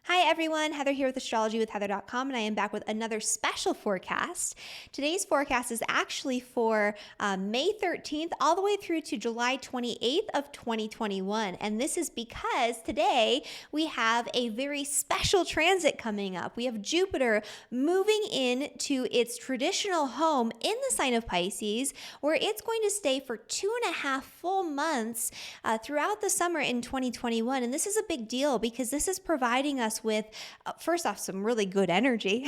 Hi everyone, Heather here with astrologywithheather.com, and I am back with another special forecast. Today's forecast is actually for May 13th all the way through to July 28th of 2021. And this is because today we have a very special transit coming up. We have Jupiter moving into its traditional home in the sign of Pisces, where it's going to stay for 2.5 full months throughout the summer in 2021. And this is a big deal because this is providing us with, first off, some really good energy,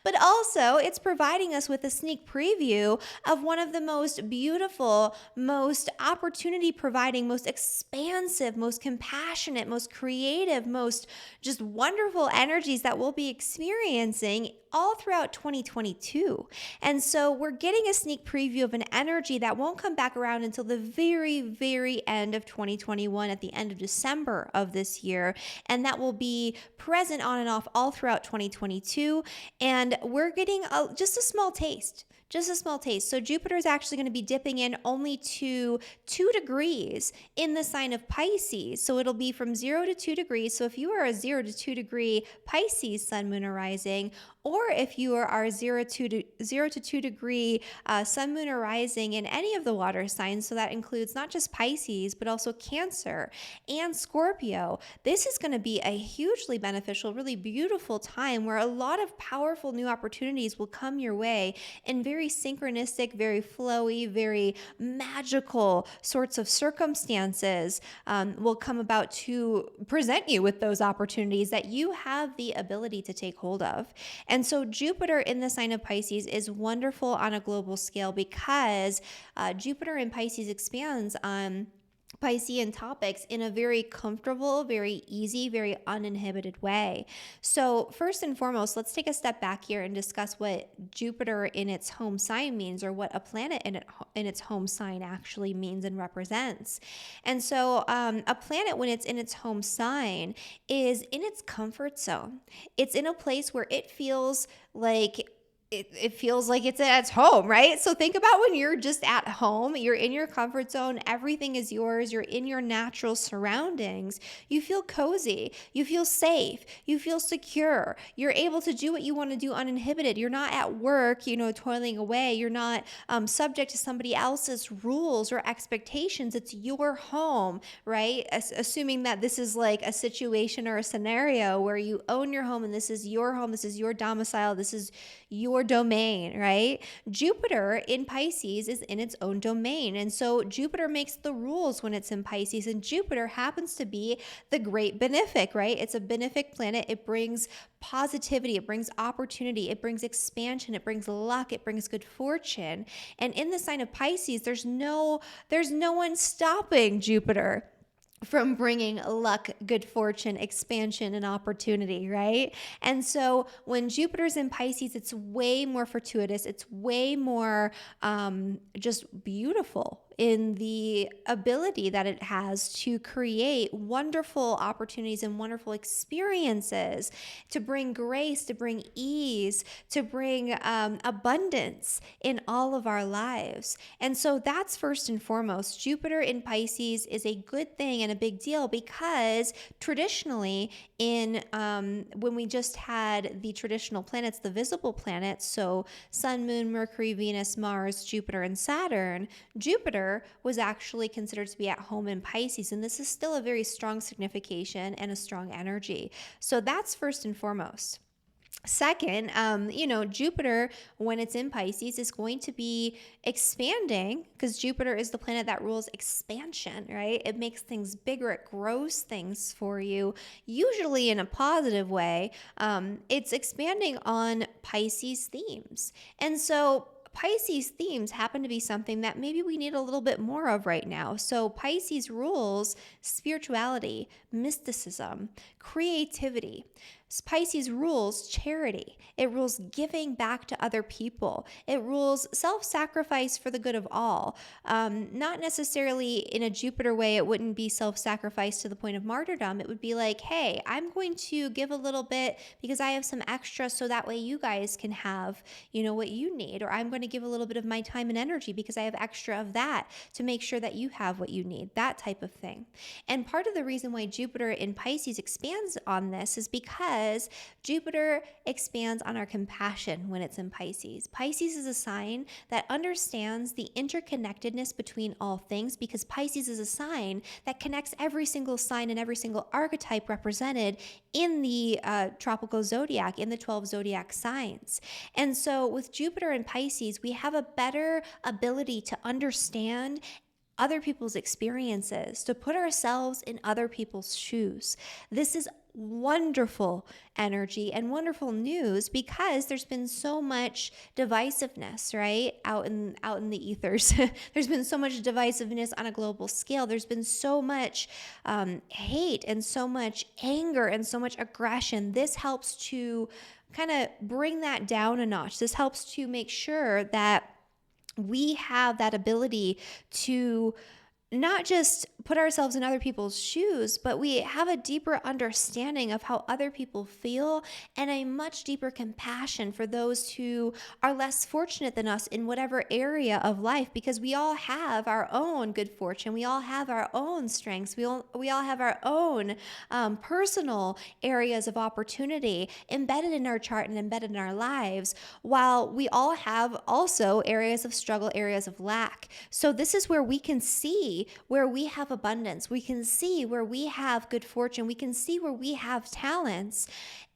but also it's providing us with a sneak preview of one of the most beautiful, most opportunity providing, most expansive, most compassionate, most creative, most just wonderful energies that we'll be experiencing all throughout 2022. And so we're getting a sneak preview of an energy that won't come back around until the very, very end of 2021, at the end of December of this year. And that will be present on and off all throughout 2022. And we're getting just a small taste. Just a small taste. So Jupiter is actually going to be dipping in only to 2 degrees in the sign of Pisces. So it'll be from 0 to 2 degrees. So if you are a 0 to 2 degree Pisces sun, moon, or rising, or if you are 0 to 2 degree sun, moon, or rising in any of the water signs, so that includes not just Pisces, but also Cancer and Scorpio, this is going to be a hugely beneficial, really beautiful time where a lot of powerful new opportunities will come your way in very synchronistic, very flowy, very magical sorts of circumstances will come about to present you with those opportunities that you have the ability to take hold of. And so Jupiter in the sign of Pisces is wonderful on a global scale because Jupiter in Pisces expands on Piscean topics in a very comfortable, very easy, very uninhibited way. So first and foremost, let's take a step back here and discuss what Jupiter in its home sign means, or what a planet in its home sign actually means and represents. And so a planet, when it's in its home sign, is in its comfort zone. It's in a place where it feels like it feels like it's at its home, right? So think about when you're just at home, you're in your comfort zone, everything is yours, you're in your natural surroundings. You feel cozy, you feel safe, you feel secure. You're able to do what you want to do uninhibited. You're not at work, toiling away. You're not subject to somebody else's rules or expectations. It's your home, right? Assuming that this is like a situation or a scenario where you own your home and this is your home, this is your domicile, this is your domain, right? Jupiter in Pisces is in its own domain. And so Jupiter makes the rules when it's in Pisces, and Jupiter happens to be the great benefic, right? It's a benefic planet. It brings positivity, it brings opportunity, it brings expansion, it brings luck, it brings good fortune. And in the sign of Pisces, there's no one stopping Jupiter from bringing luck, good fortune, expansion, and opportunity, right? And so when Jupiter's in Pisces, it's way more fortuitous. It's way more just beautiful in the ability that it has to create wonderful opportunities and wonderful experiences, to bring grace, to bring ease, to bring abundance in all of our lives. And so that's first and foremost. Jupiter in Pisces is a good thing and a big deal because traditionally when we just had the traditional planets, the visible planets, so Sun, Moon, Mercury, Venus, Mars, Jupiter, and Saturn, Jupiter was actually considered to be at home in Pisces. And this is still a very strong signification and a strong energy. So that's first and foremost. Second, Jupiter, when it's in Pisces, is going to be expanding because Jupiter is the planet that rules expansion, right? It makes things bigger. It grows things for you, usually in a positive way. It's expanding on Pisces themes. And so Pisces themes happen to be something that maybe we need a little bit more of right now. So Pisces rules spirituality, mysticism, creativity. Pisces rules charity. It rules giving back to other people. It rules self-sacrifice for the good of all. Not necessarily in a Jupiter way, it wouldn't be self-sacrifice to the point of martyrdom. It would be like, hey, I'm going to give a little bit because I have some extra so that way you guys can have, what you need. Or I'm going to give a little bit of my time and energy because I have extra of that to make sure that you have what you need, that type of thing. And part of the reason why Jupiter in Pisces expands on this is because Jupiter expands on our compassion when it's in Pisces. Pisces is a sign that understands the interconnectedness between all things because Pisces is a sign that connects every single sign and every single archetype represented in the tropical zodiac, in the 12 zodiac signs. And so with Jupiter in Pisces, we have a better ability to understand other people's experiences, to put ourselves in other people's shoes. This is wonderful energy and wonderful news because there's been so much divisiveness, right? Out in the ethers. There's been so much divisiveness on a global scale. There's been so much hate and so much anger and so much aggression. This helps to kind of bring that down a notch. This helps to make sure that we have that ability to not just put ourselves in other people's shoes, but we have a deeper understanding of how other people feel and a much deeper compassion for those who are less fortunate than us in whatever area of life, because we all have our own good fortune. We all have our own strengths. We all have our own personal areas of opportunity embedded in our chart and embedded in our lives, while we all have also areas of struggle, areas of lack. So this is where we can see where we have abundance. We can see where we have good fortune. We can see where we have talents.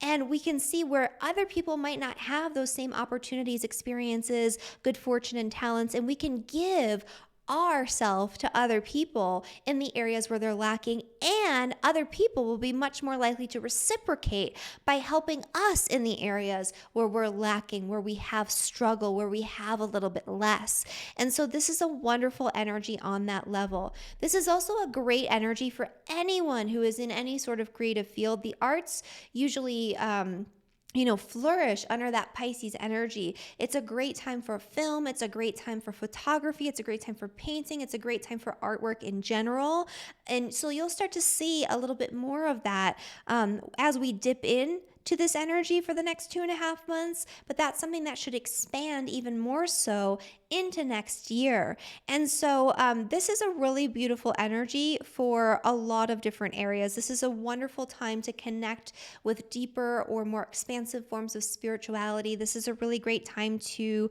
And we can see where other people might not have those same opportunities, experiences, good fortune, and talents. And we can give ourselves to other people in the areas where they're lacking, and other people will be much more likely to reciprocate by helping us in the areas where we're lacking, where we have struggle, where we have a little bit less. And so this is a wonderful energy on that level. This is also a great energy for anyone who is in any sort of creative field. The arts usually flourish under that Pisces energy. It's a great time for film. It's a great time for photography. It's a great time for painting. It's a great time for artwork in general. And so you'll start to see a little bit more of that as we dip in to this energy for the next 2.5 months, but that's something that should expand even more so into next year. And so this is a really beautiful energy for a lot of different areas. This is a wonderful time to connect with deeper or more expansive forms of spirituality. This is a really great time to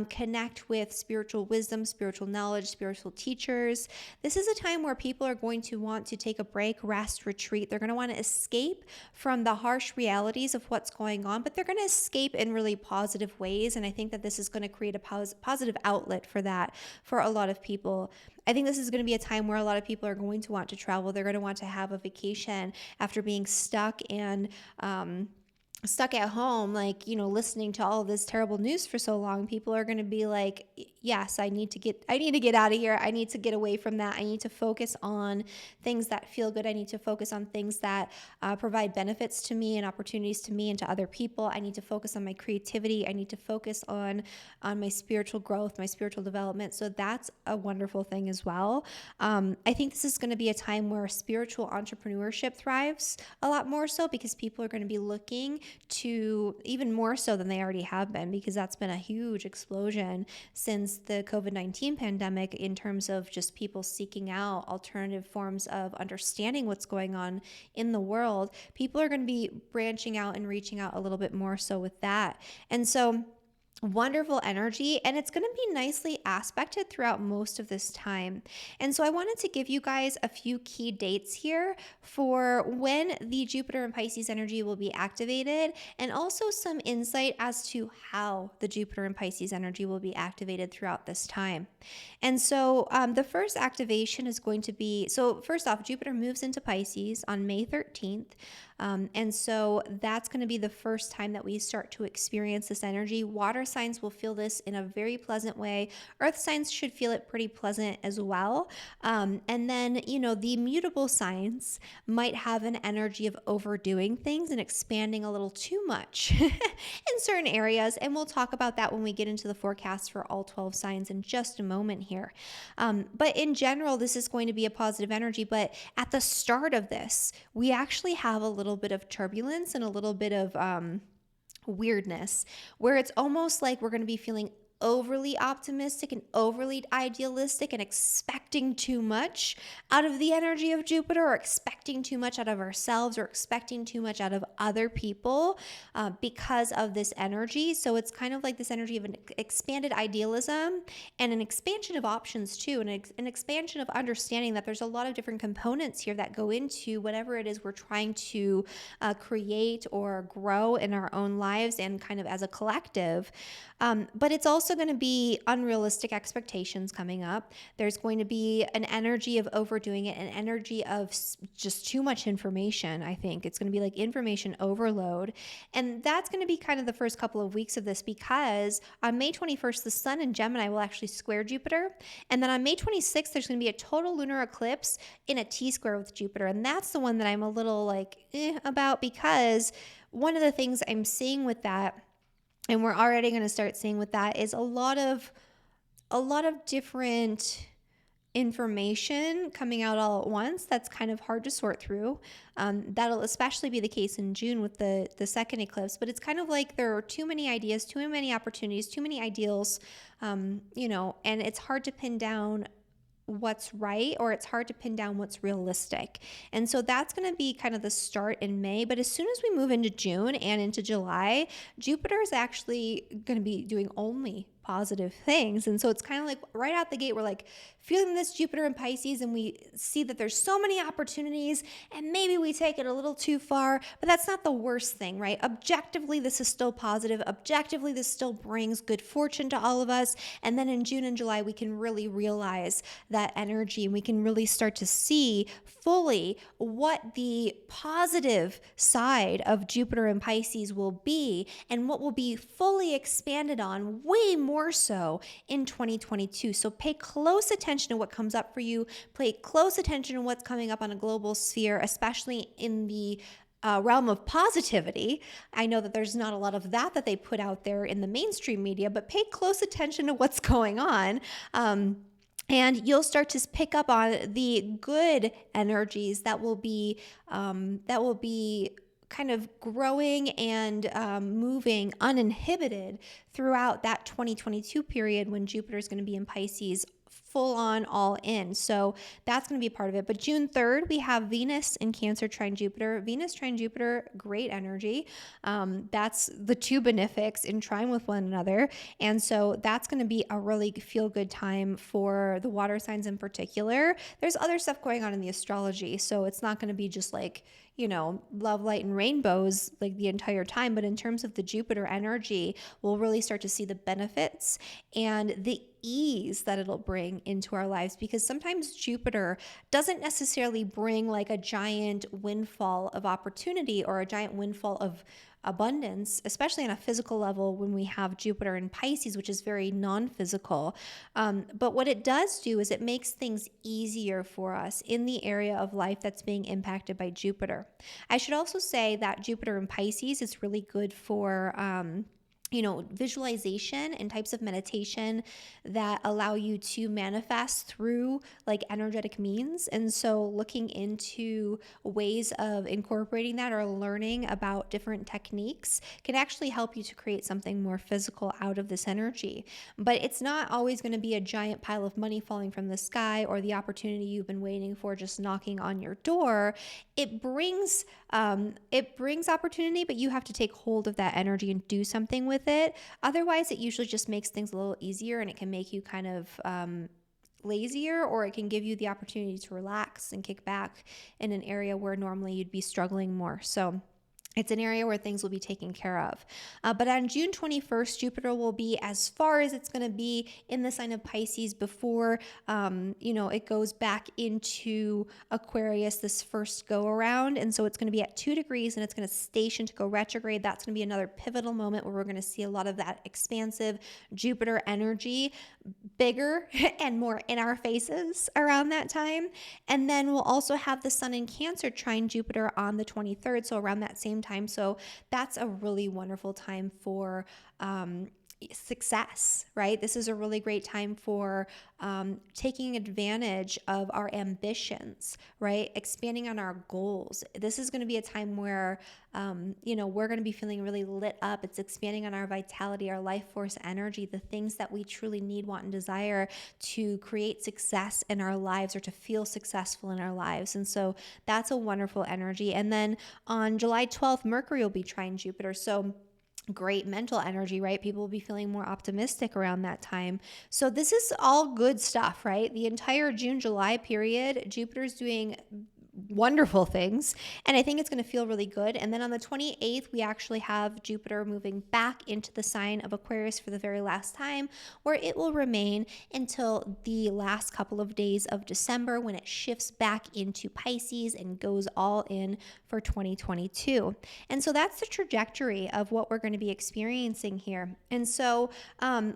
connect with spiritual wisdom, spiritual knowledge, spiritual teachers. This is a time where people are going to want to take a break, rest, retreat. They're going to want to escape from the harsh realities of what's going on, but they're going to escape in really positive ways. And I think that this is going to create a positive outlet for that for a lot of people. I think this is going to be a time where a lot of people are going to want to travel. They're going to want to have a vacation after being stuck at home, listening to all of this terrible news for so long. People are going to be like, yes, I need to get out of here. I need to get away from that. I need to focus on things that feel good. I need to focus on things that provide benefits to me and opportunities to me and to other people. I need to focus on my creativity. I need to focus on my spiritual growth, my spiritual development. So that's a wonderful thing as well. I think this is going to be a time where spiritual entrepreneurship thrives a lot more so, because people are going to be looking to, even more so than they already have been, because that's been a huge explosion since the COVID-19 pandemic in terms of just people seeking out alternative forms of understanding what's going on in the world. People are going to be branching out and reaching out a little bit more so with that. And so wonderful energy, and it's going to be nicely aspected throughout most of this time. And so I wanted to give you guys a few key dates here for when the Jupiter and Pisces energy will be activated, and also some insight as to how the Jupiter and Pisces energy will be activated throughout this time. And so the first activation is going to be, so first off, Jupiter moves into Pisces on May 13th. And so that's going to be the first time that we start to experience this energy. Water signs will feel this in a very pleasant way. Earth signs should feel it pretty pleasant as well. And then, the mutable signs might have an energy of overdoing things and expanding a little too much in certain areas. And we'll talk about that when we get into the forecast for all 12 signs in just a moment here. But in general, this is going to be a positive energy. But at the start of this, we actually have a little bit of turbulence and a little bit of weirdness, where it's almost like we're going to be feeling overly optimistic and overly idealistic and expecting too much out of the energy of Jupiter, or expecting too much out of ourselves, or expecting too much out of other people because of this energy. So it's kind of like this energy of an expanded idealism and an expansion of options too, and an expansion of understanding that there's a lot of different components here that go into whatever it is we're trying to create or grow in our own lives and kind of as a collective. But it's also going to be unrealistic expectations coming up. There's going to be an energy of overdoing it, an energy of just too much information. I think it's going to be like information overload. And that's going to be kind of the first couple of weeks of this, because on May 21st, the sun in Gemini will actually square Jupiter. And then on May 26th, there's going to be a total lunar eclipse in a T-square with Jupiter. And that's the one that I'm a little about, because one of the things I'm seeing with that, and we're already going to start seeing with that, is a lot of different information coming out all at once that's kind of hard to sort through. That'll especially be the case in June with the second eclipse, but it's kind of like there are too many ideas, too many opportunities, too many ideals, and it's hard to pin down what's right, or it's hard to pin down what's realistic. And so that's going to be kind of the start in May. But as soon as we move into June and into July, Jupiter is actually going to be doing only positive things. And so it's kind of like right out the gate, we're like feeling this Jupiter in Pisces, and we see that there's so many opportunities, and maybe we take it a little too far, but that's not the worst thing, right? Objectively, this is still positive. Objectively, this still brings good fortune to all of us. And then in June and July, we can really realize that energy, and we can really start to see fully what the positive side of Jupiter and Pisces will be, and what will be fully expanded on way more so in 2022. So pay close attention to what comes up for you. Pay close attention to what's coming up on a global sphere, especially in the realm of positivity. I know that there's not a lot of that they put out there in the mainstream media, but pay close attention to what's going on. And you'll start to pick up on the good energies that will be kind of growing and moving uninhibited throughout that 2022 period when Jupiter is going to be in Pisces full on, all in. So that's going to be a part of it. But June 3rd, we have Venus in Cancer trine Jupiter. Venus trine Jupiter, great energy. That's the two benefics in trine with one another. And so that's going to be a really feel good time for the water signs in particular. There's other stuff going on in the astrology, so it's not going to be just like, love, light, and rainbows like the entire time. But in terms of the Jupiter energy, we'll really start to see the benefits and the ease that it'll bring into our lives, because sometimes Jupiter doesn't necessarily bring like a giant windfall of opportunity or a giant windfall of abundance, especially on a physical level when we have Jupiter in Pisces, which is very non-physical. But what it does do is it makes things easier for us in the area of life that's being impacted by Jupiter. I should also say that Jupiter in Pisces is really good for visualization and types of meditation that allow you to manifest through like energetic means. And so looking into ways of incorporating that or learning about different techniques can actually help you to create something more physical out of this energy. But it's not always going to be a giant pile of money falling from the sky or the opportunity you've been waiting for just knocking on your door. It brings opportunity, but you have to take hold of that energy and do something with it. Otherwise, it usually just makes things a little easier, and it can make you kind of lazier, or it can give you the opportunity to relax and kick back in an area where normally you'd be struggling more. So It's an area where things will be taken care of. But on June 21st, Jupiter will be as far as it's going to be in the sign of Pisces before, it goes back into Aquarius this first go around. And so it's going to be at 2 degrees and it's going to station to go retrograde. That's going to be another pivotal moment where we're going to see a lot of that expansive Jupiter energy bigger and more in our faces around that time. And then we'll also have the Sun in Cancer trine Jupiter on the 23rd, so around that same time. So that's a really wonderful time for success, right? This is a really great time for taking advantage of our ambitions, right? Expanding on our goals. This is going to be a time where, we're going to be feeling really lit up. It's expanding on our vitality, our life force energy, the things that we truly need, want, and desire to create success in our lives or to feel successful in our lives. And so that's a wonderful energy. And then on July 12th, Mercury will be trine Jupiter. So great mental energy, right? People will be feeling more optimistic around that time. So this is all good stuff, right? The entire June, July period, Jupiter's doing wonderful things, and I think it's going to feel really good. And then on the 28th, we actually have Jupiter moving back into the sign of Aquarius for the very last time, where it will remain until the last couple of days of December, when it shifts back into Pisces and goes all in for 2022. And so that's the trajectory of what we're going to be experiencing here. And so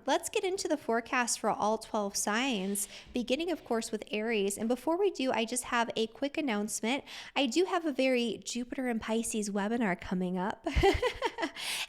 let's get into the forecast for all 12 signs, beginning of course with Aries. And before we do, I just have a quick announcement. I do have a very Jupiter and Pisces webinar coming up.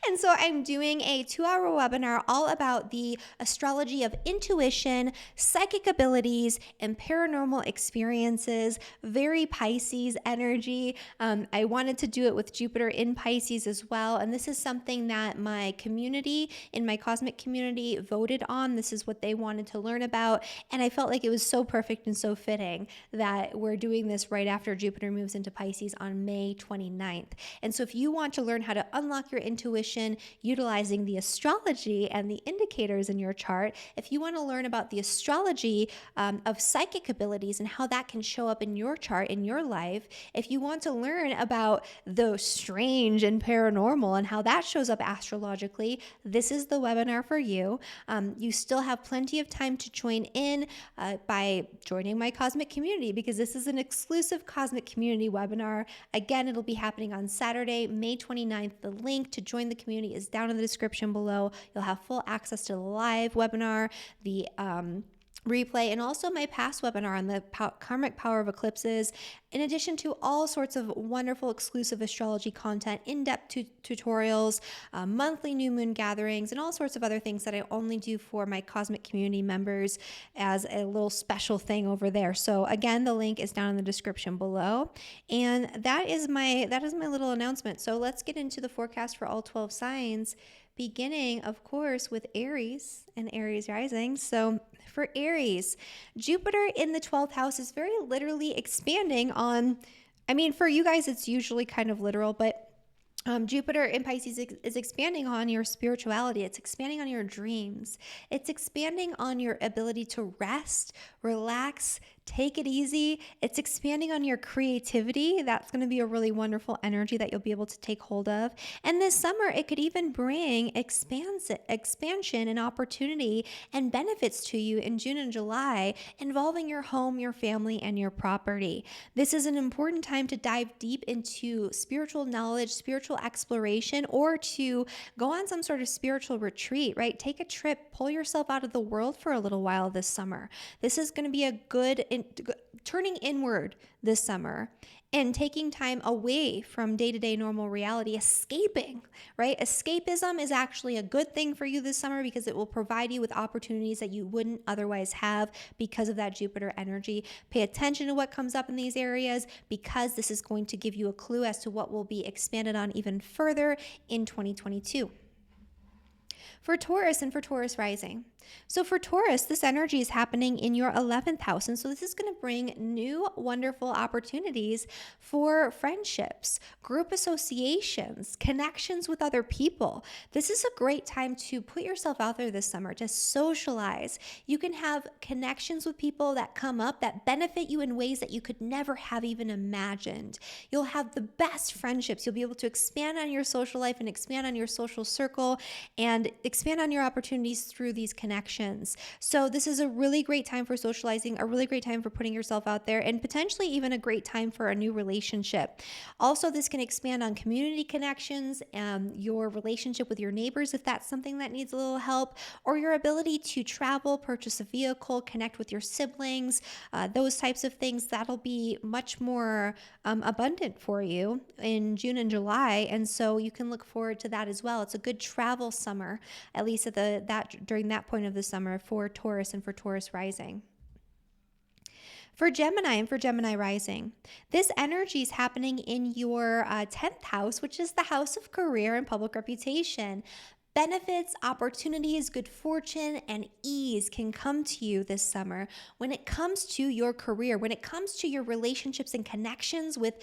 And so I'm doing a 2-hour webinar all about the astrology of intuition, psychic abilities, and paranormal experiences, very Pisces energy. I wanted to do it with Jupiter in Pisces as well. And this is something that my community in my cosmic community voted on. This is what they wanted to learn about. And I felt like it was so perfect and so fitting that we're doing this right after Jupiter moves into Pisces on May 29th. And so if you want to learn how to unlock your intuition utilizing the astrology and the indicators in your chart, if you want to learn about the astrology of psychic abilities and how that can show up in your chart, in your life, if you want to learn about the strange and paranormal and how that shows up astrologically, this is the webinar for you. You still have plenty of time to join in by joining my cosmic community, because this is an exclusive cosmic community webinar. Again, it'll be happening on Saturday, May 29th. The link to join the community is down in the description below. You'll have full access to the live webinar, the replay, and also my past webinar on the karmic power of eclipses, in addition to all sorts of wonderful exclusive astrology content, in-depth tutorials, monthly new moon gatherings, and all sorts of other things that I only do for my cosmic community members as a little special thing over there. So again, the link is down in the description below. And that is my little announcement. So let's get into the forecast for all 12 signs, beginning, of course, with Aries and Aries rising. So for Aries, Jupiter in the 12th house is very literally expanding on, for you guys, it's usually kind of literal, but Jupiter in Pisces is expanding on your spirituality. It's expanding on your dreams. It's expanding on your ability to rest, relax, take it easy. It's expanding on your creativity. That's going to be a really wonderful energy that you'll be able to take hold of. And this summer, it could even bring expansion and opportunity and benefits to you in June and July, involving your home, your family, and your property. This is an important time to dive deep into spiritual knowledge, spiritual exploration, or to go on some sort of spiritual retreat, right? Take a trip, pull yourself out of the world for a little while this summer. This is going to be a good turning inward this summer and taking time away from day-to-day normal reality, escaping, right? Escapism is actually a good thing for you this summer because it will provide you with opportunities that you wouldn't otherwise have because of that Jupiter energy. Pay attention to what comes up in these areas, because this is going to give you a clue as to what will be expanded on even further in 2022. For Taurus and for Taurus rising. So for Taurus, this energy is happening in your 11th house. And so this is going to bring new, wonderful opportunities for friendships, group associations, connections with other people. This is a great time to put yourself out there this summer, to socialize. You can have connections with people that come up that benefit you in ways that you could never have even imagined. You'll have the best friendships. You'll be able to expand on your social life and expand on your social circle and expand on your opportunities through these connections. So this is a really great time for socializing, a really great time for putting yourself out there, and potentially even a great time for a new relationship. Also, this can expand on community connections, your relationship with your neighbors if that's something that needs a little help, or your ability to travel, purchase a vehicle, connect with your siblings, those types of things. That'll be much more abundant for you in June and July, and so you can look forward to that as well. It's a good travel summer, at least at during that point of the summer for Taurus and for Taurus rising. For Gemini and for Gemini rising, this energy is happening in your 10th house, which is the house of career and public reputation. Benefits, opportunities, good fortune, and ease can come to you this summer when it comes to your career, when it comes to your relationships and connections with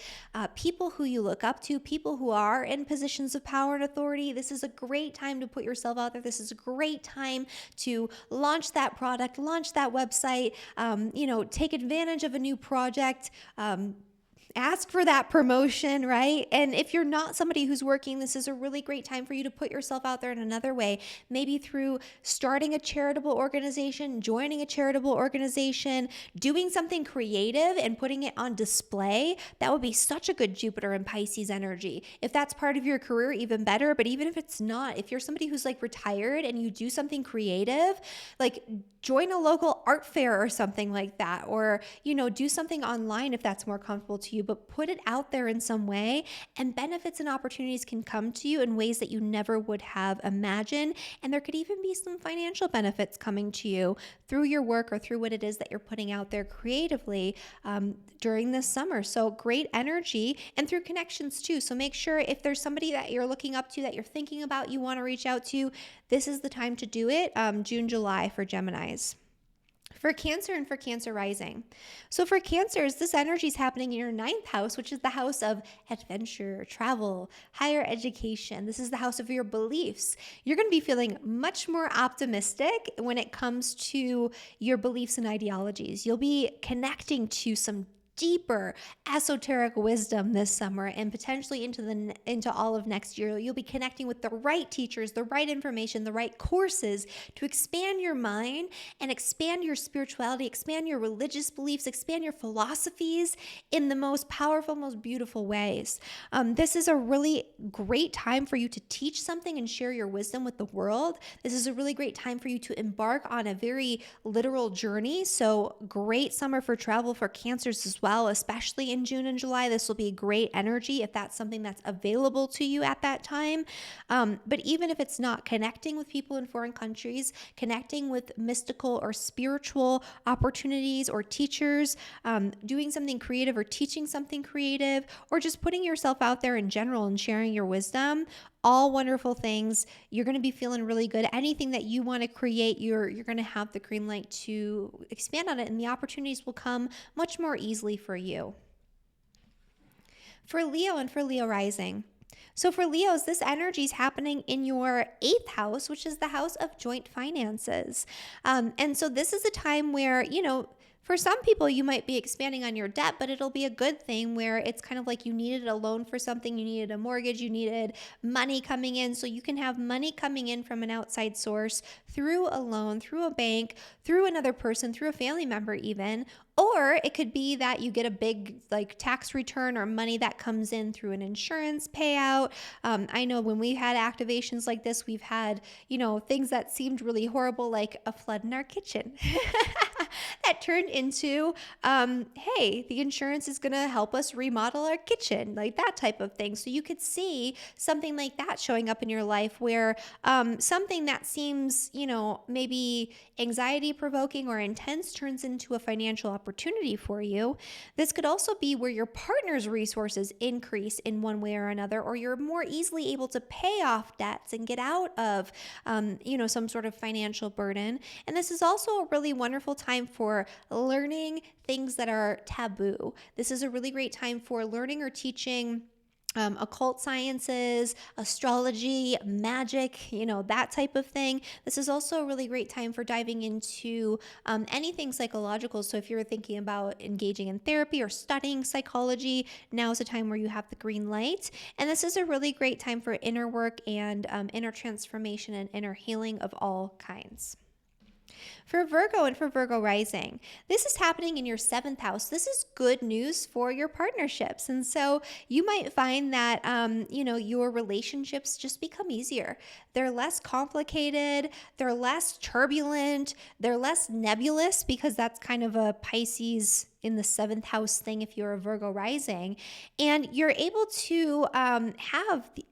people who you look up to, people who are in positions of power and authority. This is a great time to put yourself out there. This is a great time to launch that product, launch that website, take advantage of a new project, ask for that promotion, right? And if you're not somebody who's working, this is a really great time for you to put yourself out there in another way, maybe through starting a charitable organization, joining a charitable organization, doing something creative and putting it on display. That would be such a good Jupiter and Pisces energy. If that's part of your career, even better. But even if it's not, if you're somebody who's like retired and you do something creative, like join a local art fair or something like that, or, do something online if that's more comfortable to you, but put it out there in some way, and benefits and opportunities can come to you in ways that you never would have imagined. And there could even be some financial benefits coming to you through your work or through what it is that you're putting out there creatively during this summer. So great energy, and through connections too. So make sure if there's somebody that you're looking up to, that you're thinking about, you want to reach out to, this is the time to do it. June, July for Geminis. For Cancer and for Cancer rising. So for Cancers, this energy is happening in your 9th house, which is the house of adventure, travel, higher education. This is the house of your beliefs. You're going to be feeling much more optimistic when it comes to your beliefs and ideologies. You'll be connecting to some deeper esoteric wisdom this summer, and potentially into all of next year. You'll be connecting with the right teachers, the right information, the right courses to expand your mind and expand your spirituality, expand your religious beliefs, expand your philosophies in the most powerful, most beautiful ways. This is a really great time for you to teach something and share your wisdom with the world. This is a really great time for you to embark on a very literal journey. So great summer for travel for Cancers as well, especially in June and July. This will be great energy if that's something that's available to you at that time. But even if it's not, connecting with people in foreign countries, connecting with mystical or spiritual opportunities or teachers, doing something creative or teaching something creative, or just putting yourself out there in general and sharing your wisdom, all wonderful things. You're going to be feeling really good. Anything that you want to create, you're going to have the green light to expand on it, and the opportunities will come much more easily for you. For Leo and for Leo rising. So for Leos, this energy is happening in your 8th house, which is the house of joint finances. And so this is a time where, for some people, you might be expanding on your debt, but it'll be a good thing where it's kind of like you needed a loan for something, you needed a mortgage, you needed money coming in. So you can have money coming in from an outside source through a loan, through a bank, through another person, through a family member even. Or it could be that you get a big tax return or money that comes in through an insurance payout. I know when we had activations like this, we've had, things that seemed really horrible, like a flood in our kitchen. that turned into, hey, the insurance is going to help us remodel our kitchen, like that type of thing. So you could see something like that showing up in your life where something that seems, maybe anxiety provoking or intense turns into a financial opportunity for you. This could also be where your partner's resources increase in one way or another, or you're more easily able to pay off debts and get out of, some sort of financial burden. And this is also a really wonderful time for learning things that are taboo. This is a really great time for learning or teaching occult sciences, astrology, magic, that type of thing. This is also a really great time for diving into anything psychological. So if you're thinking about engaging in therapy or studying psychology, now is a time where you have the green light. And this is a really great time for inner work and inner transformation and inner healing of all kinds. For Virgo and for Virgo rising, this is happening in your 7th house. This is good news for your partnerships. And so you might find that, your relationships just become easier. They're less complicated. They're less turbulent. They're less nebulous, because that's kind of a Pisces in the 7th house thing if you're a Virgo rising. And you're able to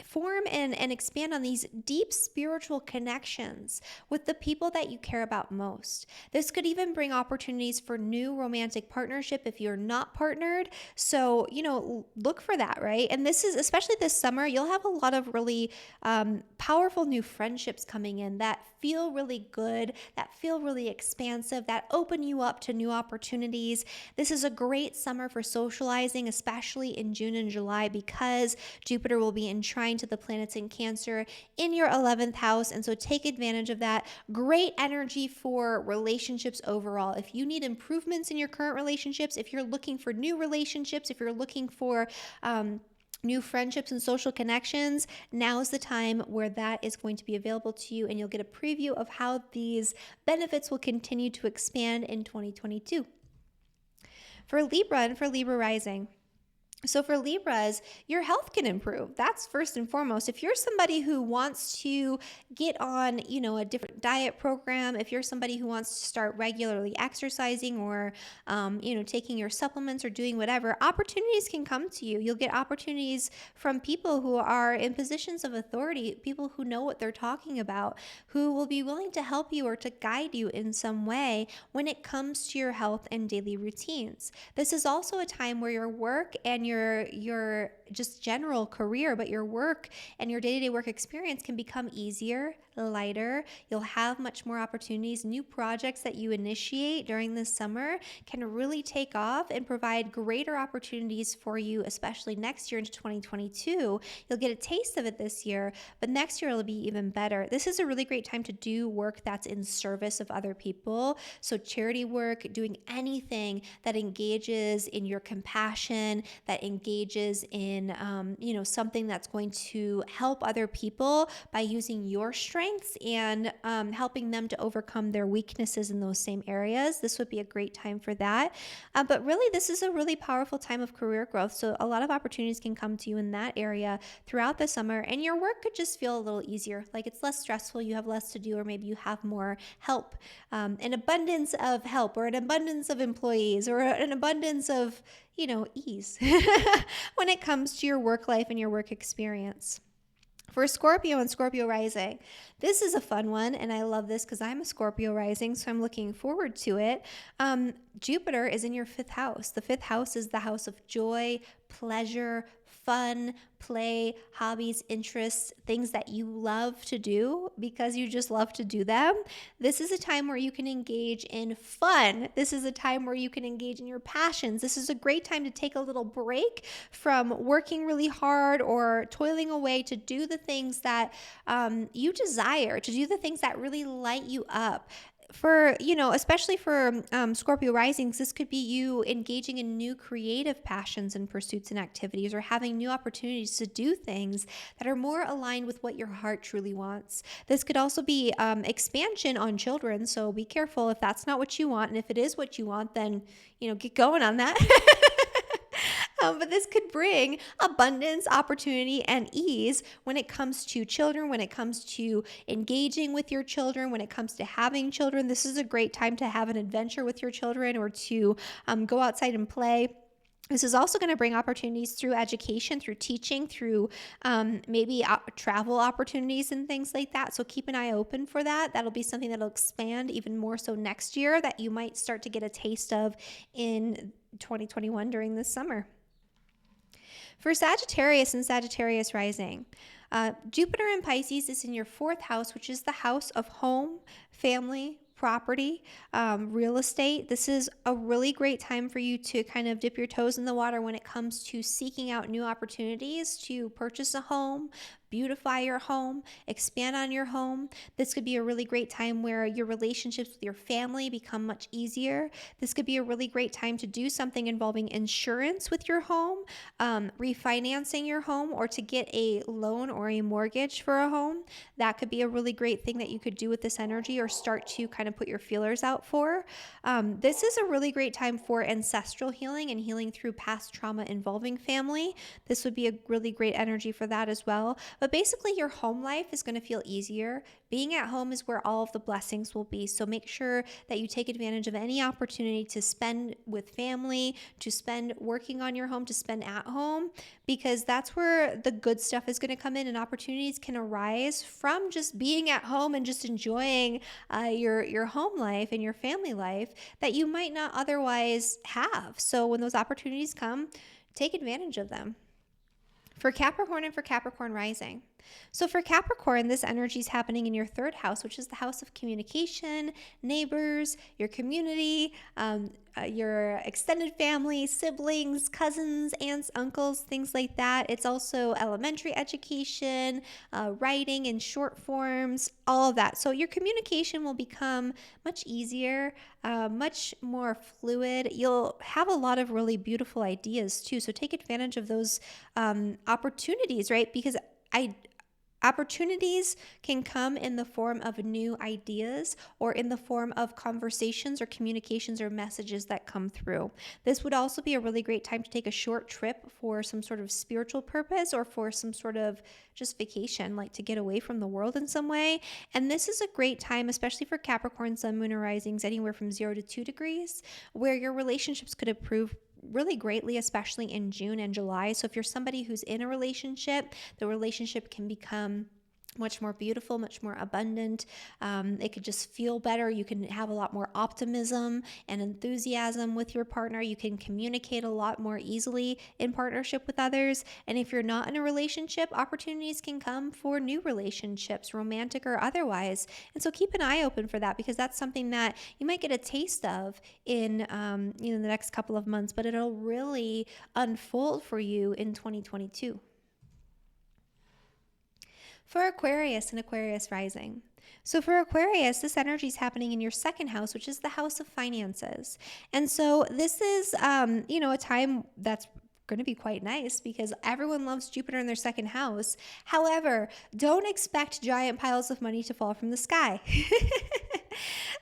form and expand on these deep spiritual connections with the people that you care about most. This could even bring opportunities for new romantic partnership if you're not partnered. So, look for that, right? And this is, especially this summer, you'll have a lot of really powerful new friendships coming in that feel really good, that feel really expansive, that open you up to new opportunities. This is a great summer for socializing, especially in June and July, because Jupiter will be in trine to the planets in Cancer in your 11th house. And so take advantage of that. Great energy for relationships overall. If you need improvements in your current relationships, if you're looking for new relationships, if you're looking for new friendships and social connections, now is the time where that is going to be available to you, and you'll get a preview of how these benefits will continue to expand in 2022. For Libra and for Libra rising, so for Libras, your health can improve. That's first and foremost. If you're somebody who wants to get on, a different diet program, if you're somebody who wants to start regularly exercising or, taking your supplements or doing whatever, opportunities can come to you. You'll get opportunities from people who are in positions of authority, people who know what they're talking about, who will be willing to help you or to guide you in some way when it comes to your health and daily routines. This is also a time where your work and your just general career, but your work and your day-to-day work experience can become easier, lighter. You'll have much more opportunities. New projects that you initiate during this summer can really take off and provide greater opportunities for you, especially next year into 2022. You'll get a taste of it this year, but next year it'll be even better. This is a really great time to do work that's in service of other people. So charity work, doing anything that engages in your compassion, that engages in, something that's going to help other people by using your strengths and helping them to overcome their weaknesses in those same areas. This would be a great time for that. But really, this is a really powerful time of career growth. So a lot of opportunities can come to you in that area throughout the summer, and your work could just feel a little easier. Like it's less stressful, you have less to do, or maybe you have more help, an abundance of help, or an abundance of employees, or an abundance of ease when it comes to your work life and your work experience. For Scorpio and Scorpio rising, this is a fun one, and I love this because I'm a Scorpio rising, so I'm looking forward to it. Jupiter is in your 5th house. The 5th house is the house of joy, pleasure, fun, play, hobbies, interests, things that you love to do because you just love to do them. This is a time where you can engage in fun. This is a time where you can engage in your passions. This is a great time to take a little break from working really hard or toiling away to do the things that you desire, to do the things that really light you up. For, especially for Scorpio risings, this could be you engaging in new creative passions and pursuits and activities, or having new opportunities to do things that are more aligned with what your heart truly wants. This could also be expansion on children, so be careful if that's not what you want. And if it is what you want, then, get going on that. But this could bring abundance, opportunity, and ease when it comes to children, when it comes to engaging with your children, when it comes to having children. This is a great time to have an adventure with your children or to go outside and play. This is also going to bring opportunities through education, through teaching, through maybe travel opportunities and things like that. So keep an eye open for that. That'll be something that'll expand even more so next year that you might start to get a taste of in 2021 during this summer. For Sagittarius and Sagittarius rising, Jupiter in Pisces is in your 4th house, which is the house of home, family, property, real estate. This is a really great time for you to kind of dip your toes in the water when it comes to seeking out new opportunities to purchase a home, beautify your home, expand on your home. This could be a really great time where your relationships with your family become much easier. This could be a really great time to do something involving insurance with your home, refinancing your home, or to get a loan or a mortgage for a home. That could be a really great thing that you could do with this energy or start to kind of put your feelers out for. This is a really great time for ancestral healing and healing through past trauma involving family. This would be a really great energy for that as well. But basically, your home life is going to feel easier. Being at home is where all of the blessings will be. So make sure that you take advantage of any opportunity to spend with family, to spend working on your home, to spend at home, because that's where the good stuff is going to come in, and opportunities can arise from just being at home and just enjoying your home life and your family life that you might not otherwise have. So when those opportunities come, take advantage of them. For Capricorn and for Capricorn rising. So for Capricorn, this energy is happening in your 3rd house, which is the house of communication, neighbors, your community, your extended family, siblings, cousins, aunts, uncles, things like that. It's also elementary education, writing in short forms, all of that. So your communication will become much easier, much more fluid. You'll have a lot of really beautiful ideas too. So take advantage of those opportunities, right? Because opportunities can come in the form of new ideas or in the form of conversations or communications or messages that come through. This would also be a really great time to take a short trip for some sort of spiritual purpose or for some sort of just vacation, like to get away from the world in some way. And this is a great time, especially for Capricorn, Sun, Moon, or risings, anywhere from 0 to 2 degrees, where your relationships could improve really greatly, especially in June and July. So if you're somebody who's in a relationship, the relationship can become much more beautiful, much more abundant. It could just feel better. You can have a lot more optimism and enthusiasm with your partner. You can communicate a lot more easily in partnership with others. And if you're not in a relationship, opportunities can come for new relationships, romantic or otherwise. And so keep an eye open for that, because that's something that you might get a taste of in the next couple of months, but it'll really unfold for you in 2022. For Aquarius and Aquarius rising. So for Aquarius, this energy is happening in your 2nd house, which is the house of finances. And so this is, a time that's going to be quite nice because everyone loves Jupiter in their 2nd house. However, don't expect giant piles of money to fall from the sky.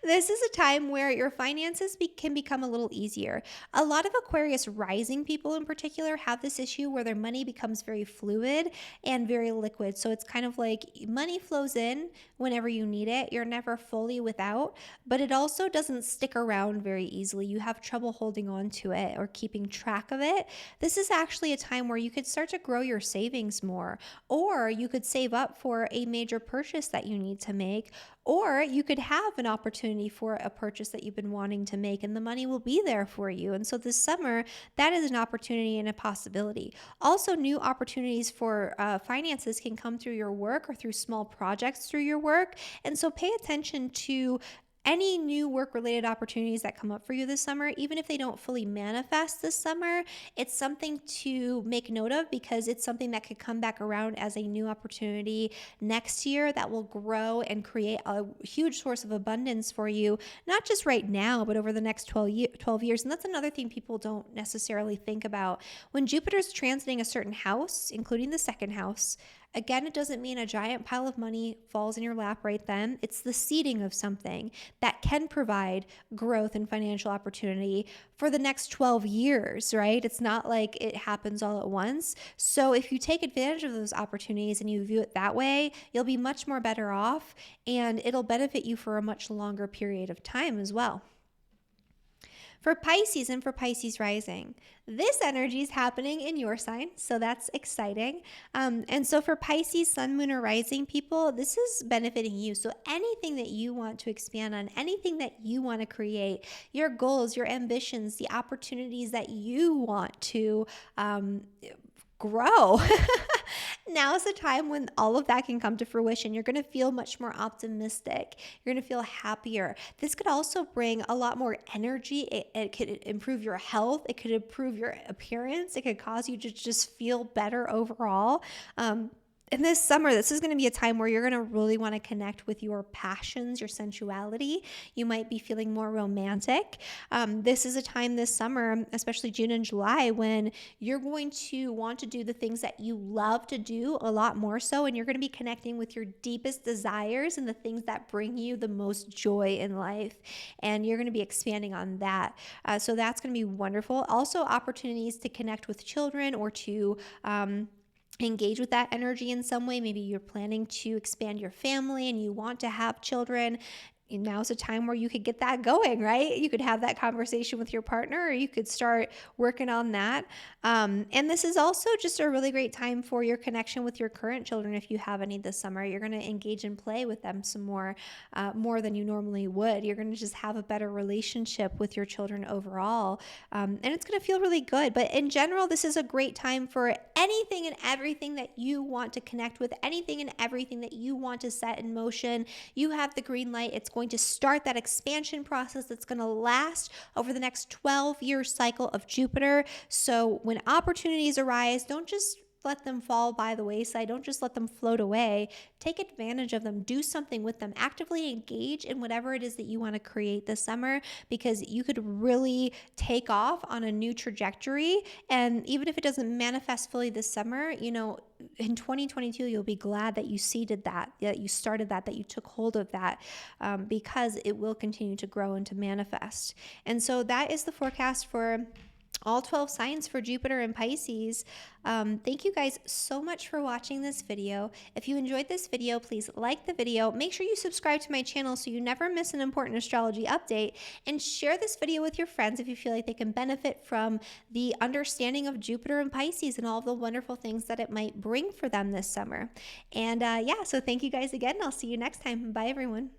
This is a time where your finances can become a little easier. A lot of Aquarius rising people in particular have this issue where their money becomes very fluid and very liquid. So it's kind of like money flows in whenever you need it. You're never fully without, but it also doesn't stick around very easily. You have trouble holding on to it or keeping track of it. This is actually a time where you could start to grow your savings more, or you could save up for a major purchase that you need to make, or you could have an opportunity for a purchase that you've been wanting to make, and the money will be there for you. And so this summer, that is an opportunity and a possibility. Also, new opportunities for finances can come through your work or through small projects through your work. And so pay attention to any new work-related opportunities that come up for you this summer. Even if they don't fully manifest this summer, it's something to make note of, because it's something that could come back around as a new opportunity next year that will grow and create a huge source of abundance for you, not just right now, but over the next 12 years. And that's another thing people don't necessarily think about. When Jupiter's transiting a certain house, including the 2nd house, Again, it doesn't mean a giant pile of money falls in your lap right then. It's the seeding of something that can provide growth and financial opportunity for the next 12 years, right? It's not like it happens all at once. So if you take advantage of those opportunities and you view it that way, you'll be much more better off, and it'll benefit you for a much longer period of time as well. For Pisces and for Pisces rising, this energy is happening in your sign, so that's exciting. And so for Pisces, sun, moon, or rising people, this is benefiting you. So anything that you want to expand on, anything that you want to create, your goals, your ambitions, the opportunities that you want to grow. Now is the time when all of that can come to fruition. You're going to feel much more optimistic. You're going to feel happier. This could also bring a lot more energy. It could improve your health. It could improve your appearance. It could cause you to just feel better overall. In this summer, this is going to be a time where you're going to really want to connect with your passions, your sensuality. You might be feeling more romantic. This is a time this summer, especially June and July, when you're going to want to do the things that you love to do a lot more so, and you're going to be connecting with your deepest desires and the things that bring you the most joy in life. And you're going to be expanding on that. So that's going to be wonderful. Also, opportunities to connect with children or to engage with that energy in some way. Maybe you're planning to expand your family and you want to have children. Now's a time where you could get that going, right? You could have that conversation with your partner, or you could start working on that. And this is also just a really great time for your connection with your current children. If you have any this summer, you're going to engage and play with them some more than you normally would. You're going to just have a better relationship with your children overall. And it's going to feel really good. But in general, this is a great time for anything and everything that you want to connect with, anything and everything that you want to set in motion. You have the green light. It's going to start that expansion process that's going to last over the next 12-year cycle of Jupiter. So when opportunities arise, don't just let them fall by the wayside. Don't just let them float away. Take advantage of them. Do something with them. Actively engage in whatever it is that you want to create this summer, because you could really take off on a new trajectory. And even if it doesn't manifest fully this summer, in 2022, you'll be glad that you seeded that you started that you took hold of that, because it will continue to grow and to manifest. And so that is the forecast for all 12 signs for Jupiter and Pisces. Thank you guys so much for watching this video. If you enjoyed this video, please like the video. Make sure you subscribe to my channel so you never miss an important astrology update, and share this video with your friends if you feel like they can benefit from the understanding of Jupiter and Pisces and all of the wonderful things that it might bring for them this summer. And so thank you guys again. I'll see you next time. Bye, everyone.